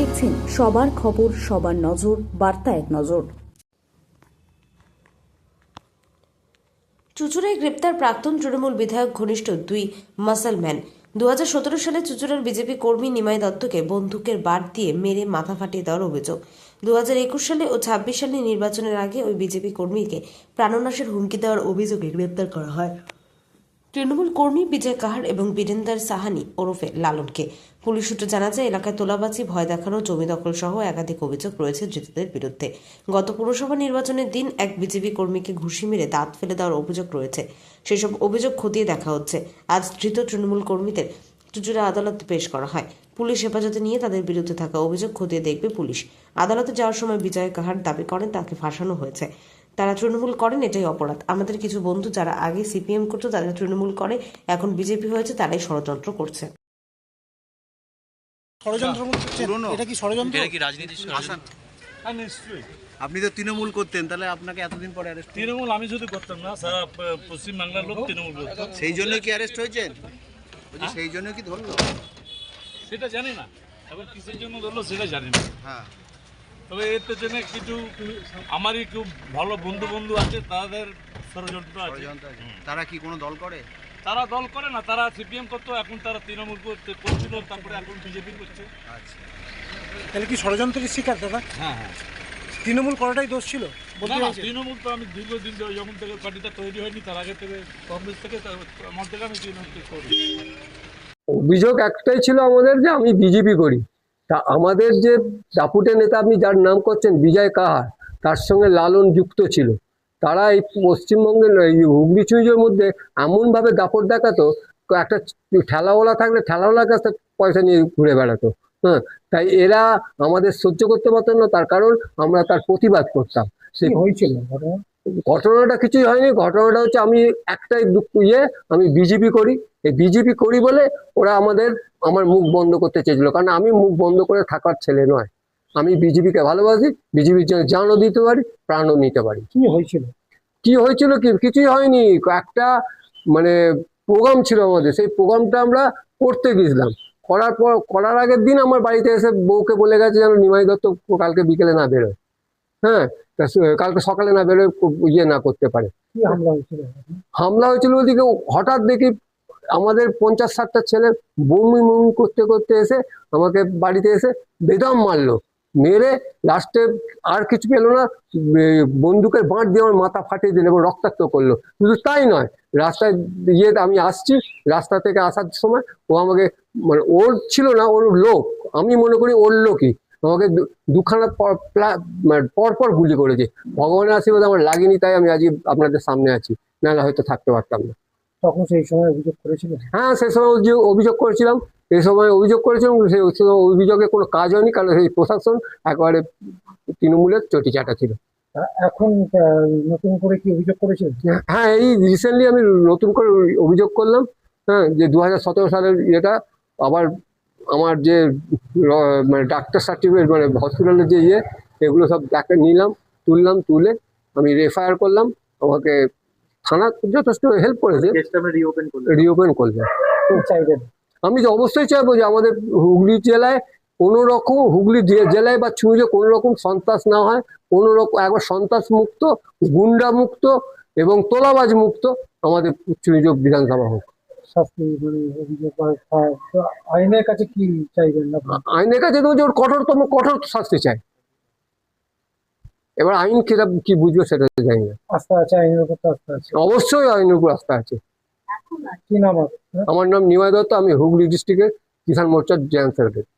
দেখছেন সবার খবর, সবার নজর, বার্তা এক নজর। চুঁচুড়ায় গ্রেপ্তার প্রাক্তন তৃণমূল বিধায়ক ঘনিষ্ঠ দুই মাসলম্যান। 2017 সালে চুঁচুড়ার বিজেপি কর্মী নিমাই দত্তকে বন্দুকের বাট দিয়ে মেরে মাথা ফাটিয়ে দেওয়ার অভিযোগ। 2021 সালে ও 26 সালে নির্বাচনের আগে ওই বিজেপি কর্মীকে প্রাণনাশের হুমকি দেওয়ার অভিযোগে গ্রেপ্তার করা হয় তৃণমূল কর্মী বিজয় কাহার এবং বীরেন্দার সাহানি ওরফে লালনকে। পুলিশ সূত্রে জানা যায়, এলাকায় তোলাবাজি, ভয় দেখানো, জমি দখল সহ একাধিক অভিযোগ রয়েছে ধৃতদের বিরুদ্ধে। গত পৌরসভা নির্বাচনের দিন এক বিজেপি কর্মীকে ঘুষি মেরে দাঁত ফেলে দেওয়ার অভিযোগ রয়েছে। সেসব অভিযোগ খতিয়ে দেখা হচ্ছে। আজ ধৃত তৃণমূল কর্মীদের চুঁচুড়া আদালতে পেশ করা হয়। পুলিশ হেফাজতে নিয়ে তাদের বিরুদ্ধে থাকা অভিযোগ খতিয়ে দেখবে পুলিশ। আদালতে যাওয়ার সময় বিজয় কাহার দাবি করেন তাকে ফাঁসানো হয়েছে। তারা তৃণমূল করেন, এটাই অপরাধ। আমাদের কিছু বন্ধু যারা আগে সিপিএম করতো তারা তৃণমূল করে, এখন বিজেপি হয়েছে, তারাই ষড়যন্ত্র করছে। এটা কি ষড়যন্ত্র? এটা কি রাজনীতির ষড়যন্ত্র? হ্যাঁ, নিশ্চয়ই। আপনি তো তৃণমূল করতেন, তাহলে আপনাকে এতদিন পরে অ্যারেস্ট? তৃণমূল আমি যদি করতাম না, সারা পশ্চিমবাংলার লোক তৃণমূল করতো। সেই জন্য কি অ্যারেস্ট হয়েছেন? বলছি সেই জন্য কি ধরলো? সেটা জানি না, এবার কিসের জন্য ধরলো সেটা জানি না। হ্যাঁ, তবে এর পেছনে কিছু আমারই খুব ভালো বন্ধু আছে, তাদের ষড়যন্ত্র আছে। তারা কি কোনো দল করে? তারা দল করে না, তারা সিপিএম করতো, এখন তারা তৃণমূল করছিল, তারপরে এখন বিজেপি করছে। আচ্ছা, তাহলে কি ষড়যন্ত্রের শিকার দাদা? হ্যাঁ হ্যাঁ, তৃণমূল করাটাই দোষ ছিল? না না, তৃণমূল তো আমি দীর্ঘদিন যখন থেকে পার্টিটা তৈরি হয়নি তার আগে থেকে কংগ্রেস থেকে আমার থেকে আমি তৃণমূলকে করি। অভিযোগ একটাই ছিল আমাদের, যে আমি বিজেপি করি। তা আমাদের যে দাপুটে নেতা আপনি যার নাম করছেন বিজয় কাহার, তার সঙ্গে লালন যুক্ত ছিল। তারা এই পশ্চিমবঙ্গের এই হুগলি চুইজের মধ্যে এমনভাবে দাপট দেখাতো, একটা ঠেলাওয়ালা থাকলে ঠেলাওয়ালার কাছ থেকে পয়সা নিয়ে ঘুরে বেড়াতো। হ্যাঁ, তাই এরা আমাদের সহ্য করতে পারতাম না, তার কারণ আমরা তার প্রতিবাদ করতাম। সে হয়েছিল ঘটনাটা কিছুই হয়নি। ঘটনাটা হচ্ছে আমি একটাই আমি বিজেপি করি। এই বিজেপি করি বলে ওরা আমার মুখ বন্ধ করতে চেয়েছিল, কারণ আমি মুখ বন্ধ করে থাকার ছেলে নয়। আমি বিজেপিকে ভালোবাসি, বিজেপির জন্য জানও দিতে পারি, প্রাণও নিতে পারি। কি হয়েছিল? কিছুই হয়নি। একটা মানে প্রোগ্রাম ছিল আমাদের, সেই প্রোগ্রামটা আমরা করতে গেছিলাম। করার আগের দিন আমার বাড়িতে এসে বউকে বলে গেছে যেন নিমাই দত্ত কালকে বিকেলে না বেরোয়। হ্যাঁ, কালকে সকালে না বেরোয়, না করতে পারে। কি হামলা হয়েছিল? হামলা হয়েছিল ওদিকে। হঠাৎ দেখি আমাদের 50-60টা ছেলে বমি করতে করতে এসে আমাকে বাড়িতে এসে বেদম মারলো। মেরে লাস্টে আর কিছু পেলো না, বন্দুকের বাঁট দিয়ে আমার মাথা ফাটিয়ে দিল এবং রক্তাক্ত করলো। শুধু তাই নয়, রাস্তায় আমি আসছি, রাস্তা থেকে আসার সময় ও আমাকে, মানে ওর ছিল না, ওর লোক, আমি মনে করি ওর লোকই, আমাকে দুখানা পর গুলি করেছে। ভগবানের আশীর্বাদ আমার লাগেনি, তাই আমি আজকে আপনাদের সামনে আছি, নাহলে হয়তো থাকতে পারতাম না। তখন সেই সময় অভিযোগ করেছিলেন? হ্যাঁ, সেই সময় অভিযোগ করেছিলাম। সেই অভিযোগে কোনো কাজ হয়নি, কারণ সেই প্রশাসন একেবারে তৃণমূলের চটিচাটা ছিল। এখন নতুন করে কি অভিযোগ করেছিলেন? হ্যাঁ, এই রিসেন্টলি আমি নতুন করে অভিযোগ করলাম। হ্যাঁ, যে 2017 সালের এটা আবার আমার যে মানে ডাক্তার সার্টিফিকেট, মানে হসপিটালের যে এগুলো সব তুলে আমি এফআইআর করলাম। আমাকে থানা যথেষ্ট হেল্প করেছে, রিওপেন করবে। আমি তো অবশ্যই চাইবো যে আমাদের হুগলি জেলায় হুগলি জেলায় বা চুঁচুড়ে কোনো রকম সন্ত্রাস না হয়, কোনো রকম একবার সন্ত্রাস মুক্ত, গুন্ডা মুক্ত এবং তোলাবাজ মুক্ত আমাদের চুঁচুড়া বিধানসভা হোক। আইনের কাছে কি চাইবেন? আইনের কাছে তো ওর কঠোর শাস্তি চাই। এবার আইন কি বুঝবে সেটা জানি না। আস্থা আছে আইনের উপর? আস্থা আছে, অবশ্যই আইনের উপর আস্থা আছে। কি নাম? আমার নাম নিমাই দত্ত, আমি হুগলি ডিস্ট্রিক্টের কিষাণ মোর্চার জয়েন্ট সেক্রেটারি।